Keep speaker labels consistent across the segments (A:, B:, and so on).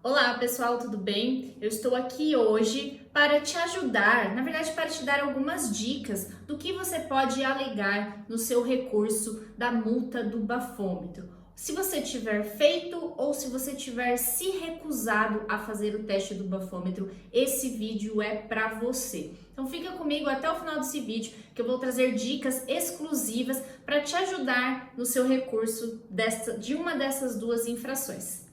A: Olá pessoal, tudo bem? Eu estou aqui hoje para te ajudar, na verdade para te dar algumas dicas do que você pode alegar no seu recurso da multa do bafômetro. Se você tiver feito ou se você tiver se recusado a fazer o teste do bafômetro, esse vídeo é para você. Então fica comigo até o final desse vídeo que eu vou trazer dicas exclusivas para te ajudar no seu recurso de uma dessas duas infrações.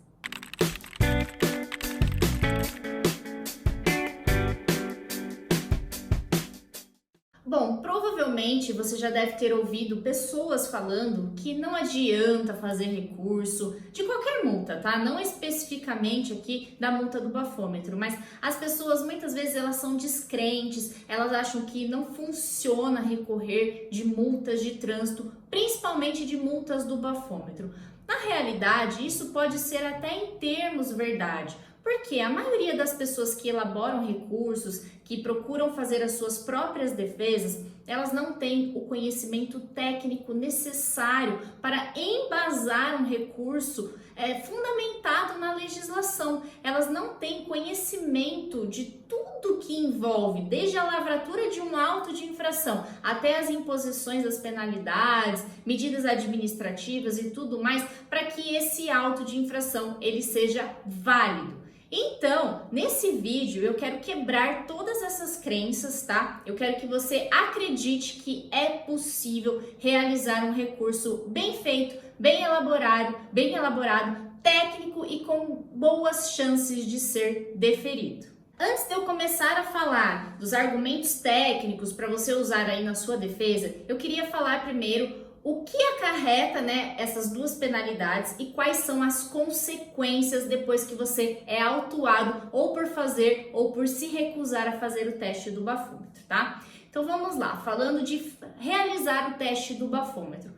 A: Bom, provavelmente você já deve ter ouvido pessoas falando que não adianta fazer recurso de qualquer multa, tá? Não especificamente aqui da multa do bafômetro, mas as pessoas muitas vezes elas são descrentes, elas acham que não funciona recorrer de multas de trânsito, principalmente de multas do bafômetro. Na realidade, isso pode ser até em termos verdade, porque a maioria das pessoas que elaboram recursos, que procuram fazer as suas próprias defesas, elas não têm o conhecimento técnico necessário para embasar um recurso fundamentado na legislação. Elas não têm conhecimento de tudo que envolve, desde a lavratura de um auto de infração até as imposições das penalidades, medidas administrativas e tudo mais, para que esse auto de infração ele seja válido. Então, nesse vídeo eu quero quebrar todas essas crenças, tá? Eu quero que você acredite que é possível realizar um recurso bem feito, bem elaborado, técnico e com boas chances de ser deferido. Antes de eu começar a falar dos argumentos técnicos para você usar aí na sua defesa, eu queria falar primeiro o que acarreta, essas duas penalidades e quais são as consequências depois que você é autuado ou por fazer ou por se recusar a fazer o teste do bafômetro, tá? Então vamos lá, falando de realizar o teste do bafômetro.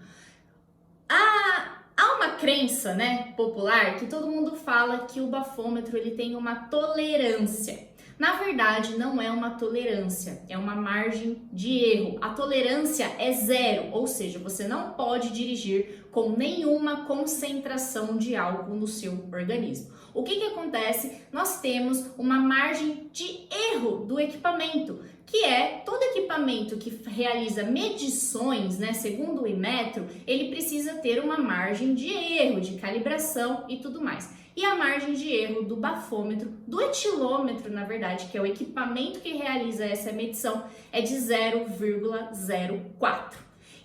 A: Há uma crença, popular que todo mundo fala que o bafômetro ele tem uma tolerância. Na verdade, não é uma tolerância, é uma margem de erro. A tolerância é zero, ou seja, você não pode dirigir com nenhuma concentração de álcool no seu organismo. O que acontece? Nós temos uma margem de erro do equipamento, que é todo equipamento que realiza medições, segundo o Inmetro, ele precisa ter uma margem de erro, de calibração e tudo mais. E a margem de erro do bafômetro, do etilômetro, na verdade, que é o equipamento que realiza essa medição, é de 0,04.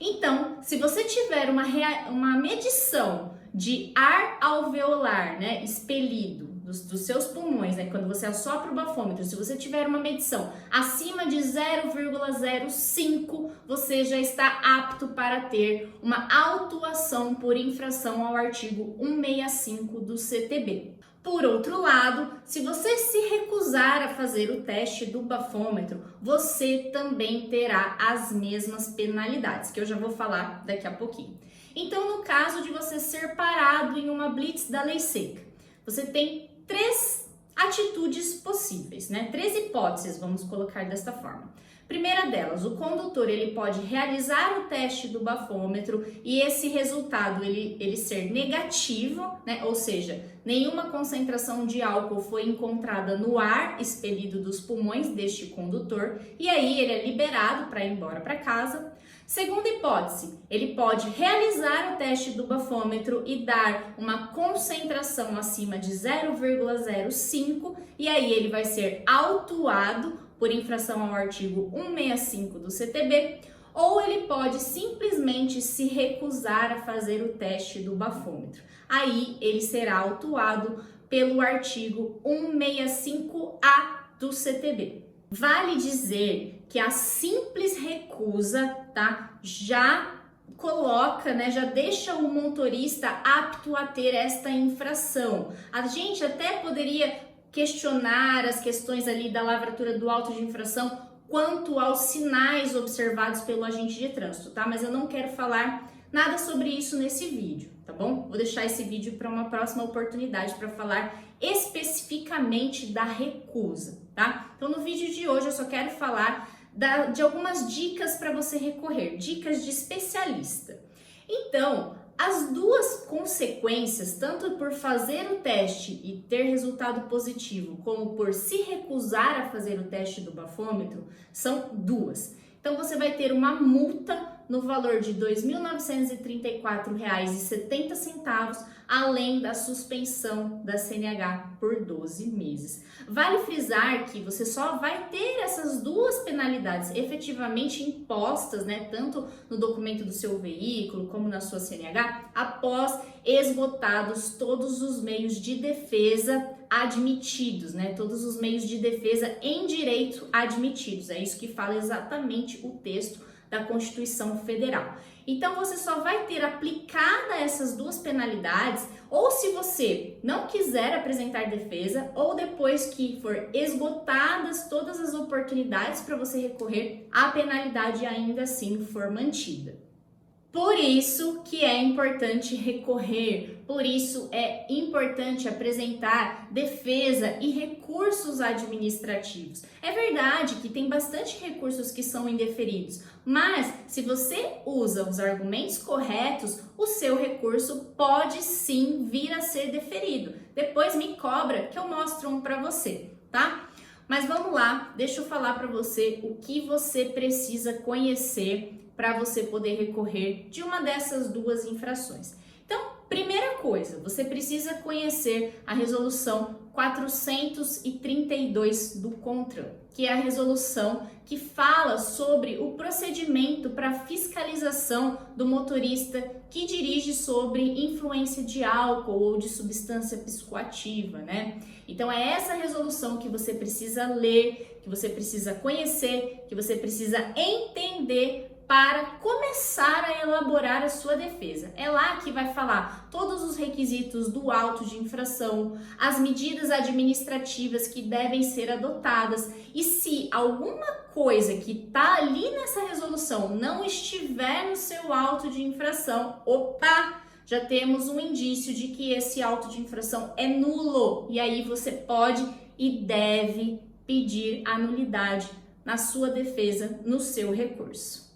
A: Então, se você tiver uma medição de ar alveolar, expelido dos seus pulmões, quando você assopra o bafômetro, se você tiver uma medição acima de 0,05, você já está apto para ter uma autuação por infração ao artigo 165 do CTB. Por outro lado, se você se recusar a fazer o teste do bafômetro, você também terá as mesmas penalidades, que eu já vou falar daqui a pouquinho. Então, no caso de você ser parado em uma blitz da lei seca, você tem três atitudes possíveis, três hipóteses, vamos colocar desta forma. Primeira delas, o condutor ele pode realizar o teste do bafômetro e esse resultado ele ser negativo, ou seja, nenhuma concentração de álcool foi encontrada no ar expelido dos pulmões deste condutor e aí ele é liberado para ir embora para casa. Segunda hipótese, ele pode realizar o teste do bafômetro e dar uma concentração acima de 0,05 e aí ele vai ser autuado por infração ao artigo 165 do CTB, ou ele pode simplesmente se recusar a fazer o teste do bafômetro. Aí ele será autuado pelo artigo 165A do CTB. Vale dizer que a simples recusa, já coloca, já deixa o motorista apto a ter esta infração. A gente até poderia questionar as questões ali da lavratura do auto de infração quanto aos sinais observados pelo agente de trânsito, Mas eu não quero falar nada sobre isso nesse vídeo, tá bom? Vou deixar esse vídeo para uma próxima oportunidade para falar especificamente da recusa, Então no vídeo de hoje eu só quero falar de algumas dicas para você recorrer, dicas de especialista. Então, As duas consequências, tanto por fazer o teste e ter resultado positivo, como por se recusar a fazer o teste do bafômetro, são duas. Então você vai ter uma multa no valor de R$ 2.934,70, além da suspensão da CNH por 12 meses. Vale frisar que você só vai ter essas duas penalidades efetivamente impostas, né, tanto no documento do seu veículo como na sua CNH, após esgotados todos os meios de defesa admitidos, né? Todos os meios de defesa em direito admitidos. É isso que fala exatamente o texto da Constituição Federal. Então você só vai ter aplicada essas duas penalidades, ou se você não quiser apresentar defesa, ou depois que for esgotadas todas as oportunidades para você recorrer, a penalidade ainda assim for mantida. Por isso que é importante recorrer, por isso é importante apresentar defesa e recursos administrativos. É verdade que tem bastante recursos que são indeferidos, mas se você usa os argumentos corretos, o seu recurso pode sim vir a ser deferido. Depois me cobra que eu mostro um para você, tá? Mas vamos lá, deixa eu falar para você o que você precisa conhecer para você poder recorrer de uma dessas duas infrações. Então, primeira coisa, você precisa conhecer a resolução 432 do CONTRAN, que é a resolução que fala sobre o procedimento para fiscalização do motorista que dirige sobre influência de álcool ou de substância psicoativa, né? Então é essa resolução que você precisa ler, que você precisa conhecer, que você precisa entender para começar a elaborar a sua defesa. É lá que vai falar todos os requisitos do auto de infração, as medidas administrativas que devem ser adotadas, e se alguma coisa que está ali nessa resolução não estiver no seu auto de infração, opa! Já temos um indício de que esse auto de infração é nulo, e aí você pode e deve pedir a nulidade na sua defesa, no seu recurso.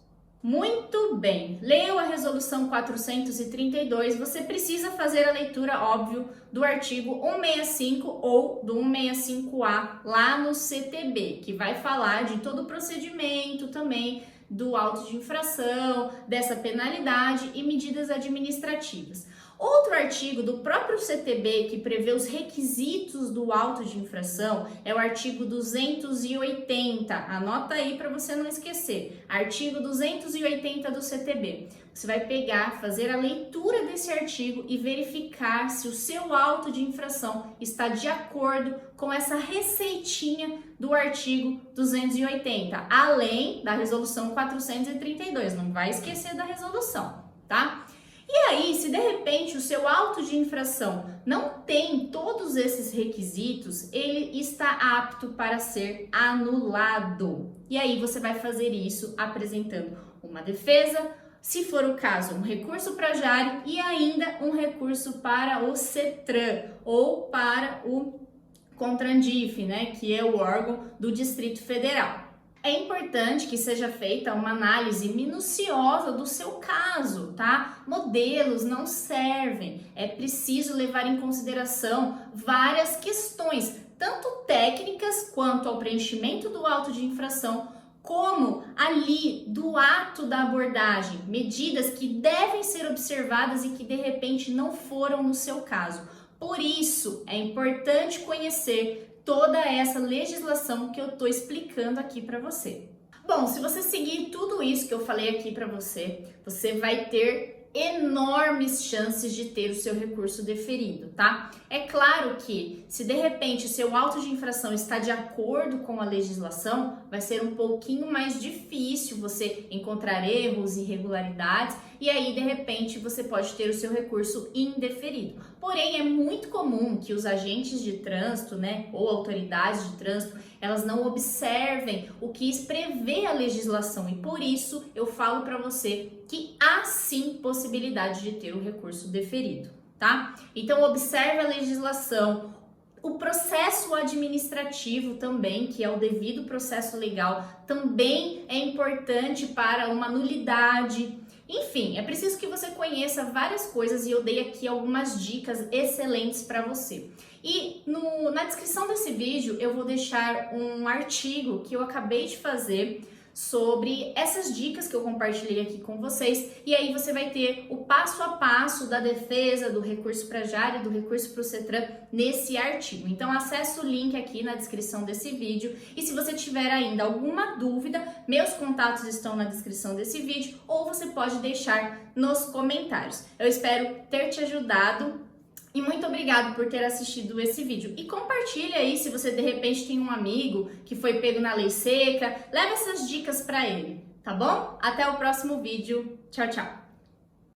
A: Muito bem, leu a resolução 432, você precisa fazer a leitura, óbvio, do artigo 165 ou do 165A lá no CTB, que vai falar de todo o procedimento também do auto de infração, dessa penalidade e medidas administrativas. Outro artigo do próprio CTB que prevê os requisitos do auto de infração é o artigo 280. Anota aí para você não esquecer. Artigo 280 do CTB. Você vai pegar, fazer a leitura desse artigo e verificar se o seu auto de infração está de acordo com essa receitinha do artigo 280, além da resolução 432. Não vai esquecer da resolução, tá? E aí, se de repente o seu auto de infração não tem todos esses requisitos, ele está apto para ser anulado. E aí você vai fazer isso apresentando uma defesa, se for o caso, um recurso para Jari e ainda um recurso para o CETRAN ou para o CONTRANDIF, né, que é o órgão do Distrito Federal. É importante que seja feita uma análise minuciosa do seu caso, tá? Modelos não servem, é preciso levar em consideração várias questões, tanto técnicas quanto ao preenchimento do auto de infração, como ali do ato da abordagem, medidas que devem ser observadas e que de repente não foram no seu caso. Por isso, é importante conhecer toda essa legislação que eu estou explicando aqui para você. Bom, se você seguir tudo isso que eu falei aqui para você, você vai ter enormes chances de ter o seu recurso deferido, tá? É claro que se de repente o seu auto de infração está de acordo com a legislação, vai ser um pouquinho mais difícil você encontrar erros, irregularidades, e aí de repente você pode ter o seu recurso indeferido. Porém, é muito comum que os agentes de trânsito, né, ou autoridades de trânsito, elas não observem o que prevê a legislação, e por isso eu falo para você que há sim possibilidade de ter o recurso deferido, tá? Então observe a legislação, o processo administrativo também, que é o devido processo legal, também é importante para uma nulidade. Enfim, é preciso que você conheça várias coisas e eu dei aqui algumas dicas excelentes para você. E na descrição desse vídeo eu vou deixar um artigo que eu acabei de fazer sobre essas dicas que eu compartilhei aqui com vocês, e aí você vai ter o passo a passo da defesa, do recurso para a JAR e do recurso para o CETRAN nesse artigo. Então acesse o link aqui na descrição desse vídeo, e se você tiver ainda alguma dúvida, meus contatos estão na descrição desse vídeo, ou você pode deixar nos comentários. Eu espero ter te ajudado. E muito obrigado por ter assistido esse vídeo. E compartilha aí se você de repente tem um amigo que foi pego na lei seca. Leva essas dicas para ele, tá bom? Até o próximo vídeo. Tchau, tchau.